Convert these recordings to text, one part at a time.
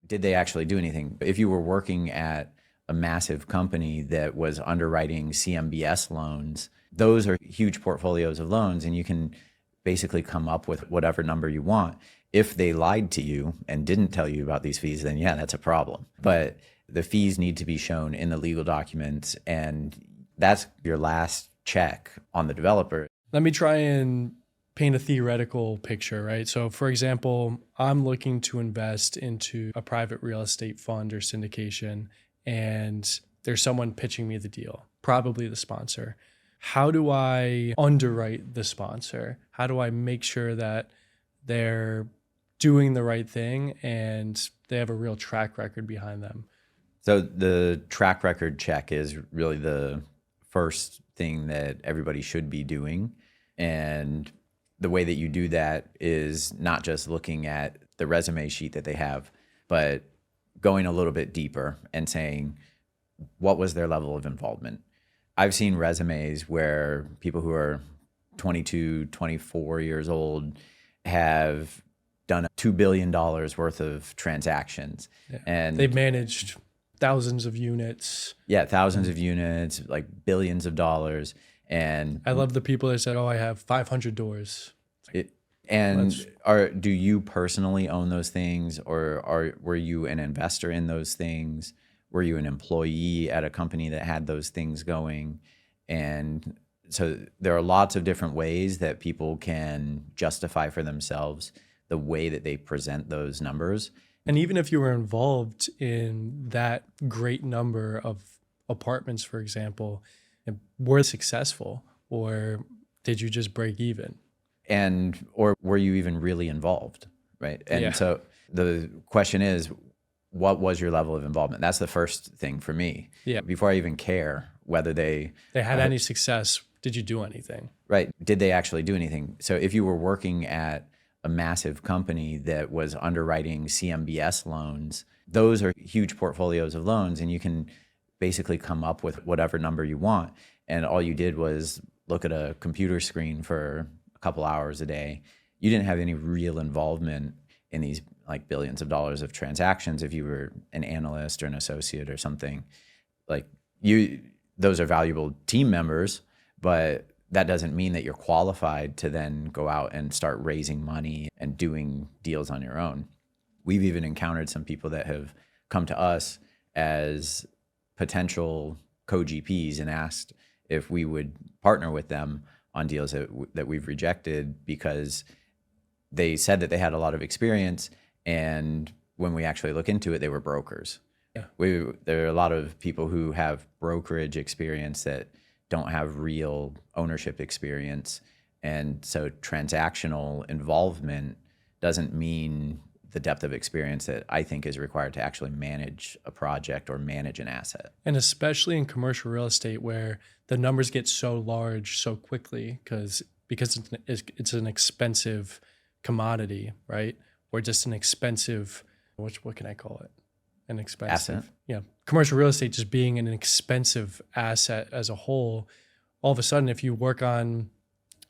did they actually do anything? If you were working at a massive company that was underwriting CMBS loans, those are huge portfolios of loans, and you can basically come up with whatever number you want. If they lied to you and didn't tell you about these fees, then yeah, that's a problem. But the fees need to be shown in the legal documents, and that's your last check on the developer. Let me try and paint a theoretical picture, right? So for example, I'm looking to invest into a private real estate fund or syndication, and there's someone pitching me the deal, probably the sponsor. How do I underwrite the sponsor? How do I make sure that they're doing the right thing and they have a real track record behind them? So the track record check is really the first thing that everybody should be doing. And the way that you do that is not just looking at the resume sheet that they have, but going a little bit deeper and saying, what was their level of involvement? I've seen resumes where people who are 22, 24 years old have done $2 billion worth of transactions. Yeah. And they've managed thousands of units. Yeah, thousands of units, like billions of dollars. And I love the people that said, oh, I have 500 doors. Do you personally own those things, or were you an investor in those things? Were you an employee at a company that had those things going? And so there are lots of different ways that people can justify for themselves the way that they present those numbers. And even if you were involved in that great number of apartments, for example, were successful, or did you just break even? Or were you even really involved, right? And so the question is, what was your level of involvement? That's the first thing for me. Yeah. Before I even care whether they had any success, did you do anything? Right. Did they actually do anything? So if you were working at a massive company that was underwriting CMBS loans, those are huge portfolios of loans, and you can basically come up with whatever number you want. And all you did was look at a computer screen for a couple hours a day. You didn't have any real involvement in these like billions of dollars of transactions. If you were an analyst or an associate or something, like those are valuable team members, but that doesn't mean that you're qualified to then go out and start raising money and doing deals on your own. We've even encountered some people that have come to us as potential co-GPs and asked if we would partner with them on deals that we've rejected because they said that they had a lot of experience, and when we actually look into it, they were brokers. Yeah. There are a lot of people who have brokerage experience that don't have real ownership experience, and so transactional involvement doesn't mean the depth of experience that I think is required to actually manage a project or manage an asset. And especially in commercial real estate, where the numbers get so large so quickly because it's an expensive commodity, right? Or just an expensive, what can I call it? An expensive asset. Yeah. Commercial real estate just being an expensive asset as a whole. All of a sudden, if you work on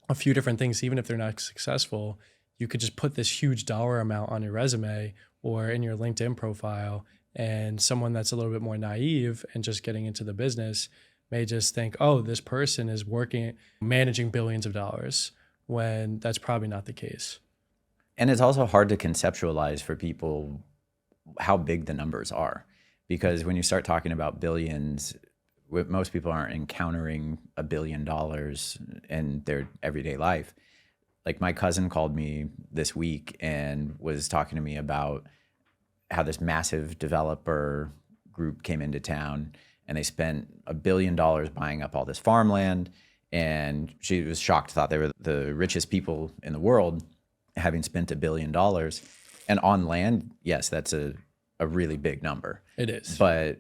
a few different things, even if they're not successful, you could just put this huge dollar amount on your resume or in your LinkedIn profile, and someone that's a little bit more naive and just getting into the business may just think, oh, this person is managing billions of dollars, when that's probably not the case. And it's also hard to conceptualize for people how big the numbers are, because when you start talking about billions, most people aren't encountering $1 billion in their everyday life. Like my cousin called me this week and was talking to me about how this massive developer group came into town and they spent $1 billion buying up all this farmland. And she was shocked, thought they were the richest people in the world, having spent $1 billion. And on land, yes, that's a really big number. It is. But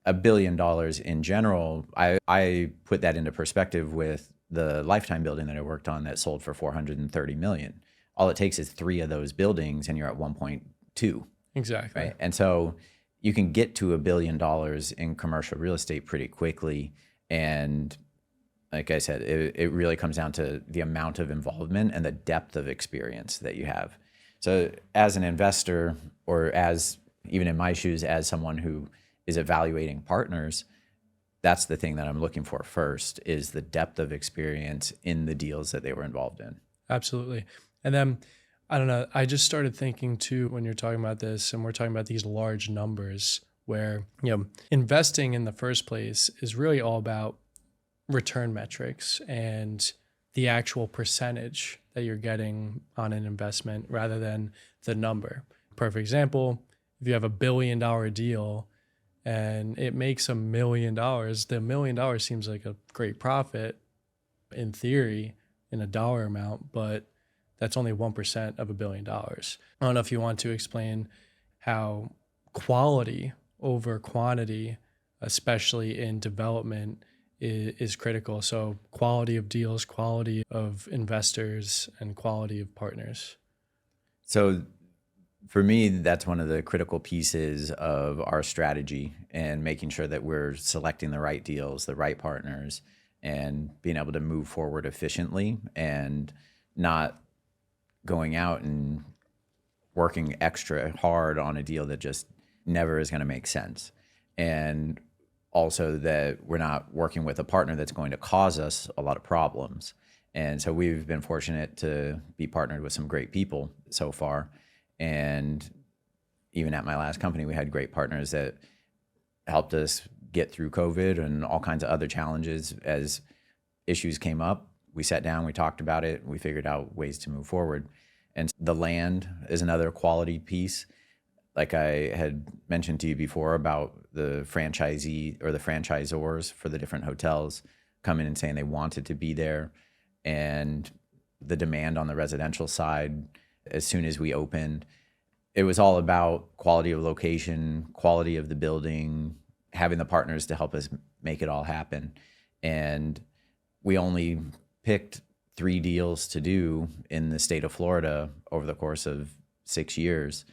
$1 billion in general, I put that into perspective with the Lifetime building that I worked on that sold for $430 million. All it takes is 3 of those buildings and you're at 1.2. Exactly. Right. And so you can get to $1 billion in commercial real estate pretty quickly. And like I said, it really comes down to the amount of involvement and the depth of experience that you have. So as an investor, or as even in my shoes as someone who is evaluating partners, that's the thing that I'm looking for first, is the depth of experience in the deals that they were involved in. Absolutely. And then, I don't know, I just started thinking too, when you're talking about this and we're talking about these large numbers where, investing in the first place is really all about return metrics and the actual percentage that you're getting on an investment rather than the number. Perfect example, if you have $1 billion deal and it makes $1 million, the $1 million seems like a great profit in theory in a dollar amount, but that's only 1% of $1 billion. I don't know if you want to explain how quality over quantity, especially in development, is critical. So quality of deals, quality of investors, and quality of partners. So for me, that's one of the critical pieces of our strategy, and making sure that we're selecting the right deals, the right partners, and being able to move forward efficiently and not going out and working extra hard on a deal that just never is going to make sense. And also that we're not working with a partner that's going to cause us a lot of problems. And so we've been fortunate to be partnered with some great people so far. And even at my last company, we had great partners that helped us get through COVID and all kinds of other challenges. As issues came up, we sat down, we talked about it, we figured out ways to move forward. And the land is another quality piece. Like I had mentioned to you before about the franchisee or the franchisors for the different hotels coming and saying they wanted to be there, and the demand on the residential side as soon as we opened. It was all about quality of location, quality of the building, having the partners to help us make it all happen. And we only picked 3 deals to do in the state of Florida over the course of 6 years.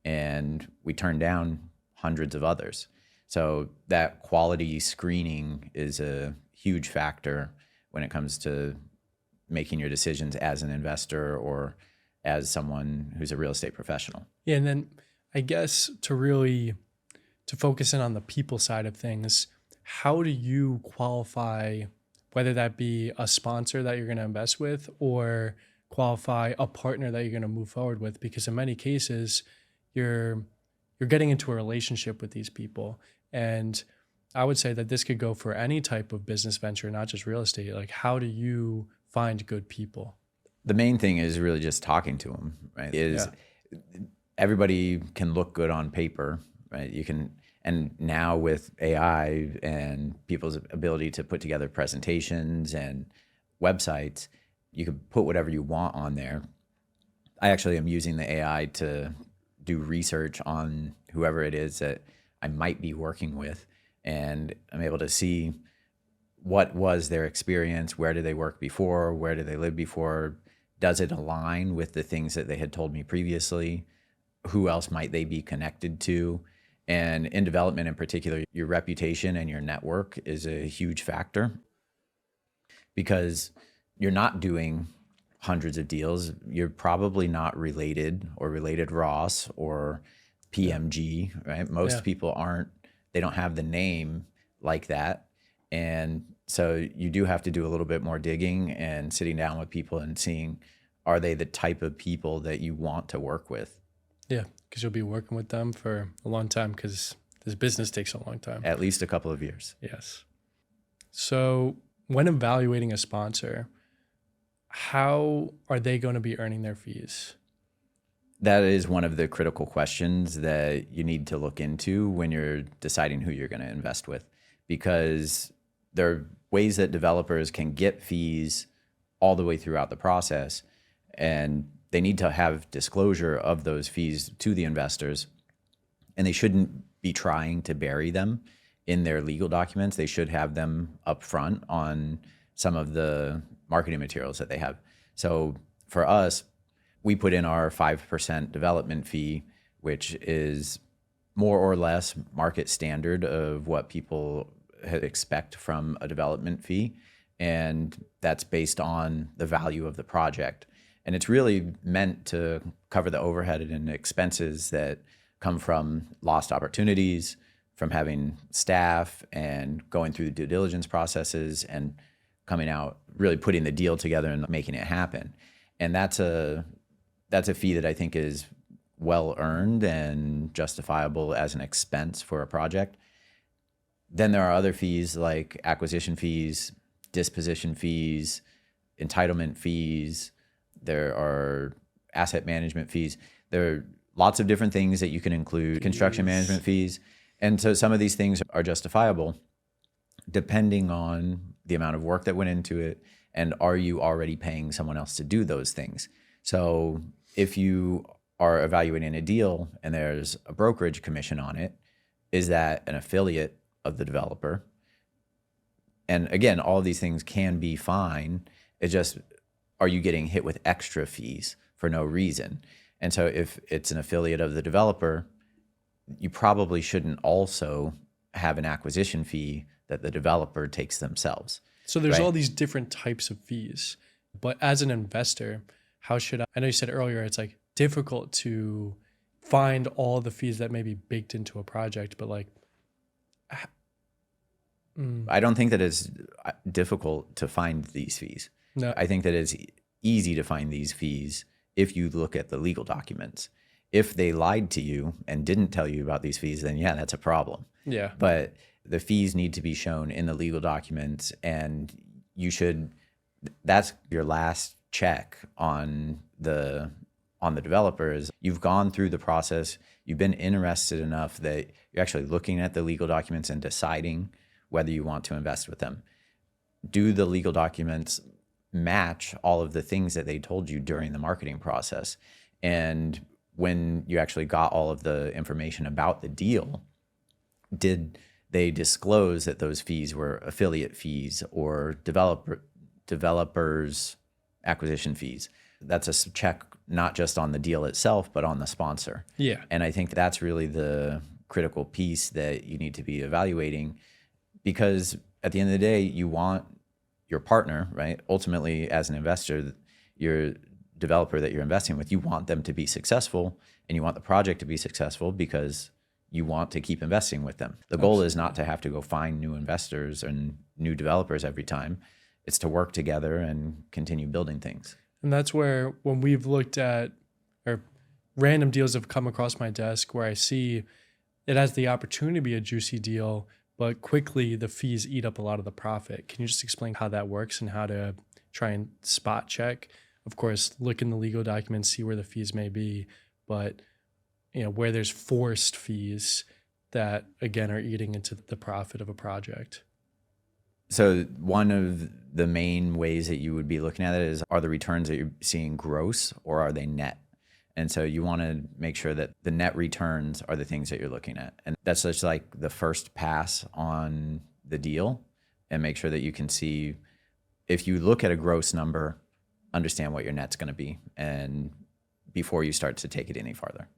And we turned down hundreds of others. So that quality screening is a huge factor when it comes to making your decisions as an investor or as someone who's a real estate professional. Yeah, and then I guess to focus in on the people side of things, how do you qualify, whether that be a sponsor that you're going to invest with or qualify a partner that you're going to move forward with? Because in many cases, you're getting into a relationship with these people. And I would say that this could go for any type of business venture, not just real estate. Like, how do you find good people? The main thing is really just talking to them, right? Everybody can look good on paper, right? And now with AI and people's ability to put together presentations and websites, you can put whatever you want on there. I actually am using the AI to do research on whoever it is that I might be working with, and I'm able to see what was their experience, where did they work before, where did they live before, does it align with the things that they had told me previously, who else might they be connected to. And in development in particular, your reputation and your network is a huge factor, because you're not doing hundreds of deals. You're probably not related or related Ross or PMG, right? Most people aren't, they don't have the name like that. And so you do have to do a little bit more digging and sitting down with people and seeing, are they the type of people that you want to work with? Yeah, because you'll be working with them for a long time, because this business takes a long time. At least a couple of years. Yes. So when evaluating a sponsor, how are they going to be earning their fees? That is one of the critical questions that you need to look into when you're deciding who you're going to invest with, because there are ways that developers can get fees all the way throughout the process, and they need to have disclosure of those fees to the investors, and they shouldn't be trying to bury them in their legal documents. They should have them up front on some of the marketing materials that they have. So for us, we put in our 5% development fee, which is more or less market standard of what people expect from a development fee. And that's based on the value of the project. And it's really meant to cover the overhead and expenses that come from lost opportunities, from having staff and going through the due diligence processes and coming out, really putting the deal together and making it happen. And that's a fee that I think is well earned and justifiable as an expense for a project. Then there are other fees like acquisition fees, disposition fees, entitlement fees. There are asset management fees. There are lots of different things that you can include, construction management fees. And so some of these things are justifiable depending on the amount of work that went into it and are you already paying someone else to do those things. So if you are evaluating a deal and there's a brokerage commission on it, is that an affiliate of the developer? And again, all of these things can be fine. It's just, are you getting hit with extra fees for no reason? And so if it's an affiliate of the developer, you probably shouldn't also have an acquisition fee that the developer takes themselves. So there's right? all these different types of fees. But as an investor, how should I know you said earlier, it's like difficult to find all the fees that may be baked into a project, but like, I don't think that it's difficult to find these fees. no, I think that it's easy to find these fees if you look at the legal documents. If they lied to you and didn't tell you about these fees, then yeah, that's a problem. yeah. But the fees need to be shown in the legal documents, and you should, that's your last check on the developer is you've gone through the process, you've been interested enough that you're actually looking at the legal documents and deciding whether you want to invest with them. Do the legal documents match all of the things that they told you during the marketing process? And when you actually got all of the information about the deal, did they disclose that those fees were affiliate fees or developers acquisition fees? That's a check not just on the deal itself, but on the sponsor. Yeah. And I think that's really the critical piece that you need to be evaluating, because at the end of the day, you want your partner, right? Ultimately, as an investor, your developer that you're investing with, you want them to be successful and you want the project to be successful because you want to keep investing with them. The goal is not to have to go find new investors and new developers every time. It's to work together and continue building things. And that's where when we've looked at, or random deals have come across my desk where I see it has the opportunity to be a juicy deal, but quickly the fees eat up a lot of the profit. Can you just explain how that works and how to try and spot check? Of course, look in the legal documents, see where the fees may be, but where there's forced fees that again are eating into the profit of a project. So one of the main ways that you would be looking at it is, are the returns that you're seeing gross or are they net? And so you want to make sure that the net returns are the things that you're looking at. And that's just like the first pass on the deal, and make sure that you can see, if you look at a gross number, understand what your net's going to be, and before you start to take it any farther.